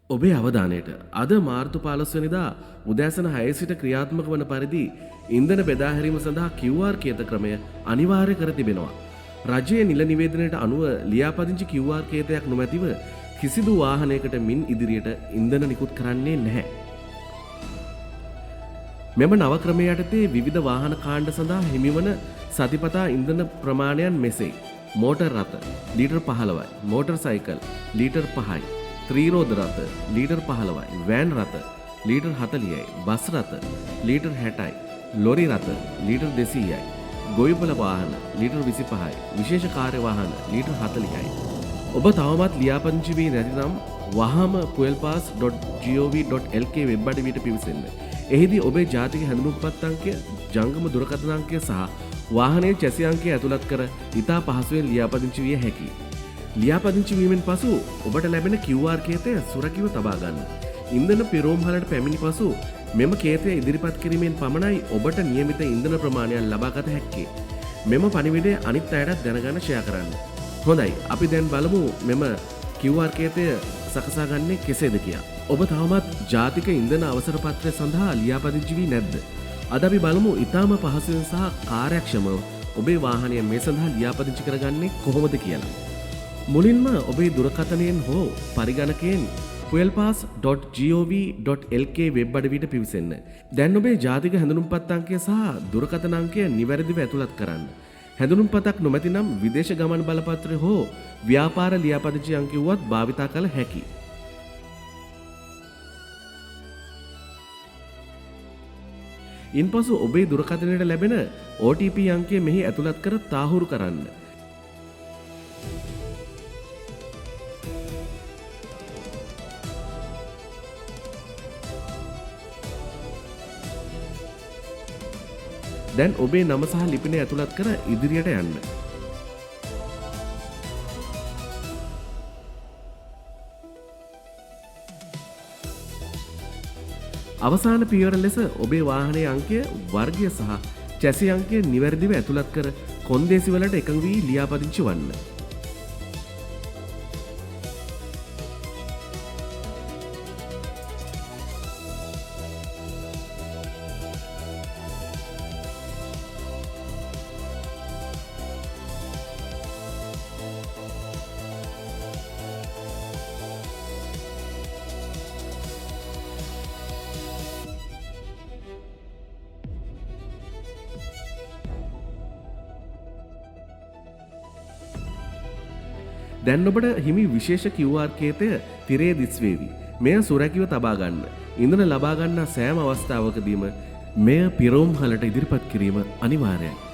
ඔබේ අවධානයට අද මාර්තු 15 වෙනිදා උදෑසන 6 සිට ක්‍රියාත්මක වන පරිදි ඉන්ධන බෙදා හැරීම සඳහා QR කේත ක්‍රමය අනිවාර්ය කර තිබෙනවා. රජයේ නිල නිවේදනයට අනුව ලියාපදිංචි QR කේතයක් නොමැතිව කිසිදු වාහනයකට මින් ඉදිරියට ඉන්ධන නිකුත් කරන්නේ නැහැ. මෙම නව ක්‍රමය යටතේ විවිධ වාහන කාණ්ඩ සඳහා හිමිවන සතිපතා ඉන්ධන ප්‍රමාණයන් මෙසේ: මෝටර් රථ ලීටර් 15යි, මෝටර් සයිකල් ලීටර් 5යි, ත්‍රිරෝද රථ ලීටර් 15යි, වෑන් රථ ලීටර් 40යි, බස් රථ ලීටර් 60යි, ලොරි රථ ලීටර් 200යි, ගොවිපළ වාහන ලීටර් 25යි, විශේෂ කාර්ය වාහන ලීටර් 40යි. ඔබ තවමත් ලියාපදිංචි වී නැතිනම් වහාම fuelpass.gov.lk වෙබ් අඩවියට පිවිසෙන්න. එහිදී ඔබේ ජාතික හැඳුනුම්පත් අංකය, ජංගම දුරකථන අංකය සහ වාහනයේ චැසි අංකය ඇතුළත් කර ඉතා පහසුවෙන් ලියාපදිංචි විය හැකියි. ලියාපදිංචි වීමෙන් පසු ඔබට ලැබෙන QR කේතය සුරකිව තබා ගන්න. ඉන්ධන පිරෝම්හලට පැමිණි පසු මෙම කේතය ඉදිරිපත් කිරීමෙන් පමණයි ඔබට නියමිත ඉන්ධන ප්‍රමාණයක් ලබා ගත හැක්කේ. මෙම පණිවිඩය අනිත් අයටත් දැනගන්න ෂෙයා කරන්න. හොඳයි, අපි දැන් බලමු මෙම QR කේතය සකසා ගන්නේ කෙසේද කියා. ඔබ තවමත් ජාතික ඉන්ධන අවසර පත්‍රය සඳහා ලියාපදිංචි වී නැද්ද? අද අපි බලමු ඉතාම පහසුවෙන් සහ කාර්යක්ෂමව ඔබේ වෙබ් මේ සඳහා ලියාපදිංචි කරගන්නේ කොහොමද කියලා. මුලින්ම ඔබේ දුරකථනයෙන් හෝ පරිගණකයෙන් fuelpass.gov.lk වෙබ් අඩවියට පිවිසෙන්න. දැන් ඔබේ ජාතික හැඳුනුම්පත් අංකය සහ දුරකථන අංකය නිවැරදිව ඇතුළත් කරන්න. හැඳුනුම්පතක් නොමැතිනම් විදේශ ගමන් බලපත්‍රය හෝ ව්‍යාපාර ලියාපදිංචි අංකය වුවත් භාවිතා කළ හැකියි. ඉන්පසු ඔබේ දුරකථනයට ලැබෙන OTP අංකය මෙහි ඇතුළත් කර තාහුරු කරන්න. දැන් ඔබේ නම සහ ලිපිනය ඇතුළත් කර ඉදිරියට යන්න. අවසාන පියවර ලෙස ඔබේ වාහනයේ අංකය, වර්ගය සහ චැසි අංකය නිවැරදිව ඇතුළත් කර කොන්දේසි වලට එකඟ වී ලියාපදිංචි වන්න. දැන් ඔබට හිමි විශේෂ QR කේතය තිරේ දිස්වේවි. මෙය සුරැකිව තබා ගන්න. ඉන්ධන ලබා ගන්නා සෑම අවස්ථාවකදීම මෙය පිරෝම්හලට ඉදිරිපත් කිරීම අනිවාර්යයි.